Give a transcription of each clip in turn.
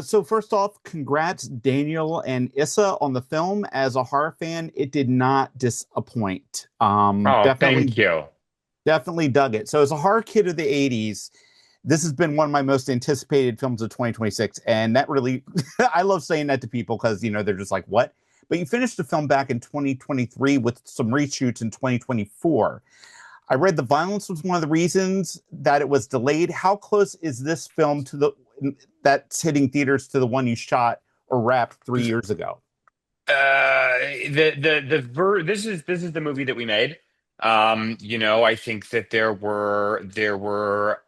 So first off, congrats Daniel and Issa on the film. As a horror fan, it did not disappoint. Oh, thank you. Definitely dug it. So as a horror kid of the 80s, this has been one of my most anticipated films of 2026. And that really, I love saying that to people because, they're just like, what? But you finished the film back in 2023 with some reshoots in 2024. I read the violence was one of the reasons that it was delayed. How close is this film to the that's hitting theaters to the one you shot or wrapped 3 years ago? This is the movie that we made. I think that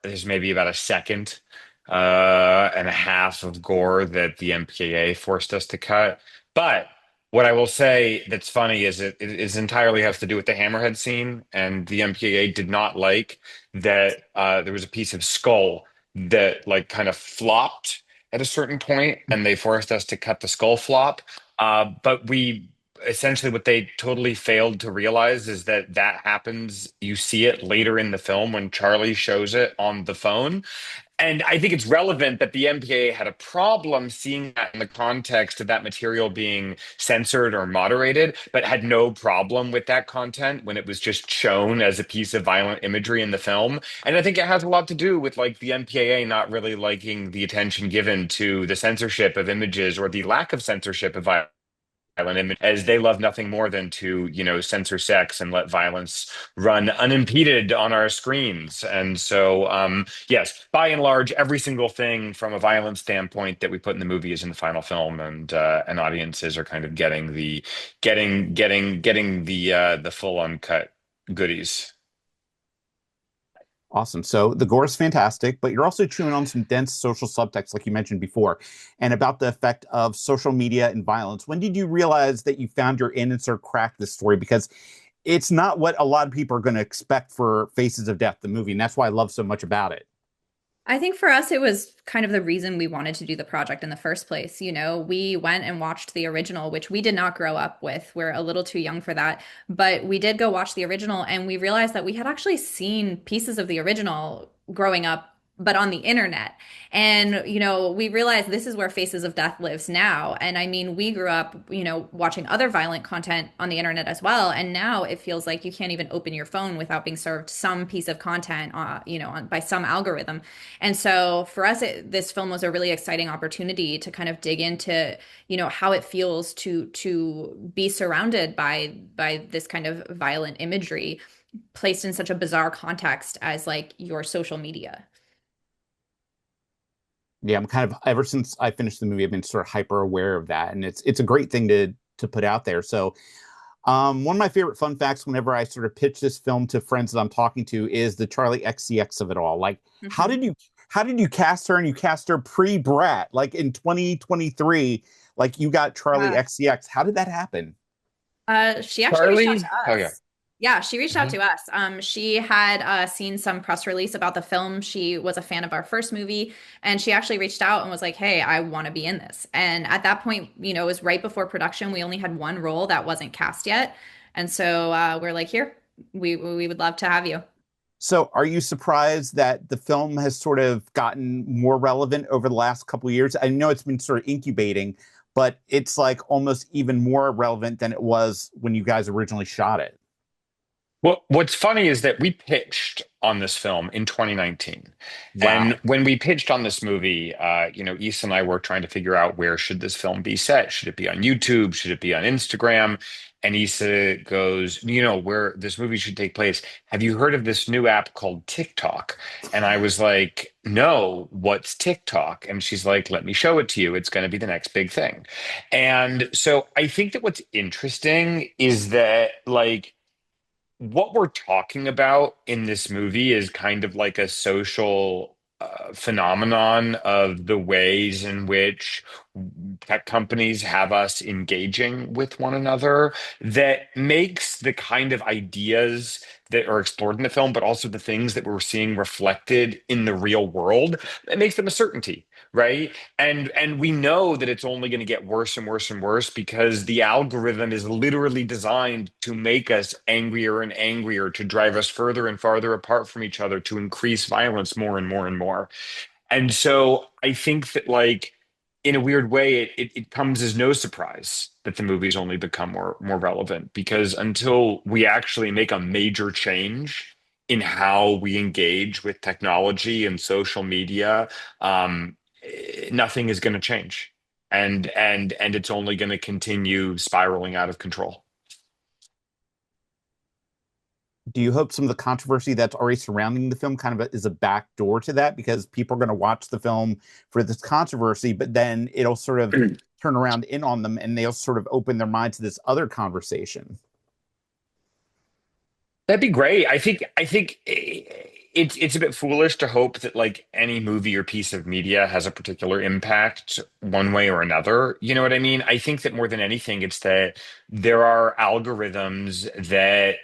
there's maybe about a second and a half of gore that the MPAA forced us to cut. But what I will say that's funny is it is entirely has to do with the hammerhead scene, and the MPAA did not like that there was a piece of skull that like kind of flopped at a certain point, and they forced us to cut the skull flop. But we essentially what they totally failed to realize is that that happens. You see it later in the film when Charlie shows it on the phone. And I think it's relevant that the MPAA had a problem seeing that in the context of that material being censored or moderated, but had no problem with that content when it was just shown as a piece of violent imagery in the film. And I think it has a lot to do with like the MPAA not really liking the attention given to the censorship of images or the lack of censorship of violent image, as they love nothing more than to, censor sex and let violence run unimpeded on our screens. And so, yes, by and large, every single thing from a violence standpoint that we put in the movie is in the final film, and audiences are kind of getting the full uncut goodies. Awesome. So the gore is fantastic, but you're also chewing on some dense social subtext, like you mentioned before, and about the effect of social media and violence. When did you realize that you found your in and sort of cracked this story? Because it's not what a lot of people are going to expect for Faces of Death, the movie, and that's why I love so much about it. I think for us, it was kind of the reason we wanted to do the project in the first place. We went and watched the original, which we did not grow up with. We're a little too young for that. But we did go watch the original, and we realized that we had actually seen pieces of the original growing up, but on the internet. And, we realized this is where Faces of Death lives now. And I mean, we grew up, watching other violent content on the internet as well. And now it feels like you can't even open your phone without being served some piece of content, by some algorithm. And so for us, this film was a really exciting opportunity to kind of dig into, how it feels to be surrounded by this kind of violent imagery placed in such a bizarre context as like your social media. Yeah, I'm kind of ever since I finished the movie, I've been sort of hyper aware of that, and it's a great thing to put out there. So, one of my favorite fun facts whenever I sort of pitch this film to friends that I'm talking to is the Charlie XCX of it all. Like, how Mhm. did you how did you cast her and you cast her pre-Brat, like in 2023, like you got Charlie Yeah. XCX. How did that happen? She actually reached out Charlie? to Oh, yeah. us. Yeah, she reached out Mhm. to us. She had seen some press release about the film. She was a fan of our first movie, and she actually reached out and was like, "Hey, I want to be in this." And at that point, it was right before production. We only had one role that wasn't cast yet, and so we're like, "Here, we would love to have you." So, are you surprised that the film has sort of gotten more relevant over the last couple of years? I know it's been sort of incubating, but it's like almost even more relevant than it was when you guys originally shot it. Well, what's funny is that we pitched on this film in 2019. And Wow. when we pitched on this movie, Issa and I were trying to figure out where should this film be set? Should it be on YouTube? Should it be on Instagram? And Issa goes, where this movie should take place. Have you heard of this new app called TikTok? And I was like, no, what's TikTok? And she's like, let me show it to you. It's going to be the next big thing. And so I think that what's interesting is that, like, what we're talking about in this movie is kind of like a social phenomenon of the ways in which tech companies have us engaging with one another that makes the kind of ideas that are explored in the film, but also the things that we're seeing reflected in the real world, it makes them a certainty, right? And we know that it's only going to get worse and worse and worse because the algorithm is literally designed to make us angrier and angrier, to drive us further and farther apart from each other, to increase violence more and more and more. And so I think that, like, in a weird way, it comes as no surprise that the movies only become more relevant because until we actually make a major change in how we engage with technology and social media, nothing is going to change, and it's only going to continue spiraling out of control. Do you hope some of the controversy that's already surrounding the film kind of is a back door to that because people are going to watch the film for this controversy, but then it'll sort of turn around in on them and they'll sort of open their mind to this other conversation? That'd be great. I think it's a bit foolish to hope that like any movie or piece of media has a particular impact one way or another. You know what I mean? I think that more than anything, it's that there are algorithms that,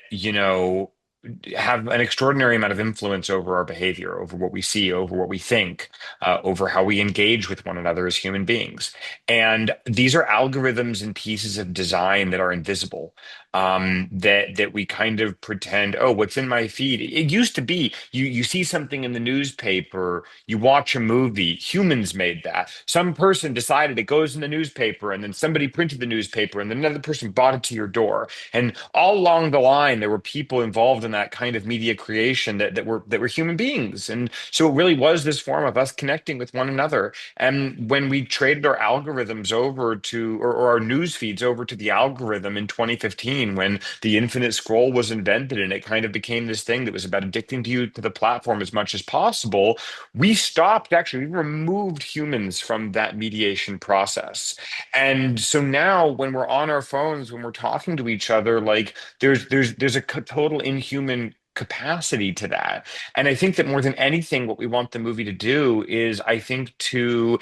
have an extraordinary amount of influence over our behavior, over what we see, over what we think, over how we engage with one another as human beings. And these are algorithms and pieces of design that are invisible, that we kind of pretend, oh, what's in my feed? It used to be you see something in the newspaper, you watch a movie, humans made that. Some person decided it goes in the newspaper, and then somebody printed the newspaper, and then another person brought it to your door. And all along the line, there were people involved in that kind of media creation that were human beings. And so it really was this form of us connecting with one another. And when we traded our algorithms over to, or our news feeds over to the algorithm in 2015, when the infinite scroll was invented and it kind of became this thing that was about addicting to you to the platform as much as possible, we stopped, actually, we removed humans from that mediation process. And so now when we're on our phones, when we're talking to each other, like there's a total inhuman capacity to that. And I think that more than anything, what we want the movie to do is, I think, to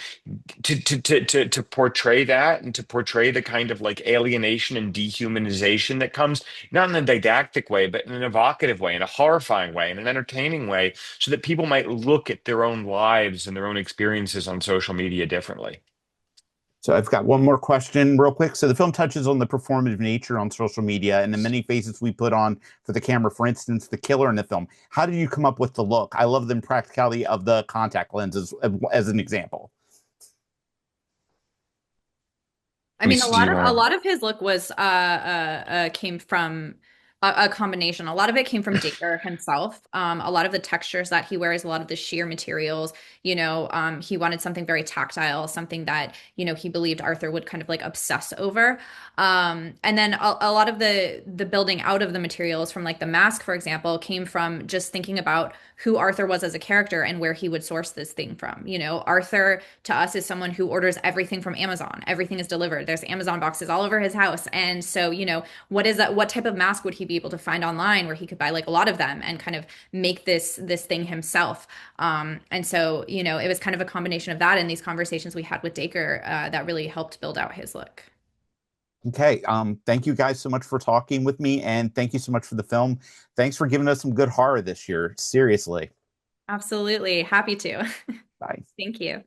portray that and to portray the kind of like alienation and dehumanization that comes not in a didactic way, but in an evocative way, in a horrifying way, in an entertaining way, so that people might look at their own lives and their own experiences on social media differently. So I've got one more question real quick. So the film touches on the performative nature on social media and the many faces we put on for the camera. For instance, the killer in the film. How did you come up with the look? I love the practicality of the contact lenses as an example. I mean, Lisa, do you a want lot of his look was came from a combination. A lot of it came from Dacre himself. A lot of the textures that he wears, a lot of the sheer materials, he wanted something very tactile, something that, he believed Arthur would kind of like obsess over. And then a lot of the building out of the materials from like the mask, for example, came from just thinking about who Arthur was as a character and where he would source this thing from. Arthur to us is someone who orders everything from Amazon. Everything is delivered. There's Amazon boxes all over his house. And so, what type of mask would he be able to find online where he could buy like a lot of them and kind of make this thing himself? And so, it was kind of a combination of that and these conversations we had with Dacre that really helped build out his look. Okay. Thank you guys so much for talking with me, and thank you so much for the film. Thanks for giving us some good horror this year. Seriously. Absolutely. Happy to. Bye. Thank you.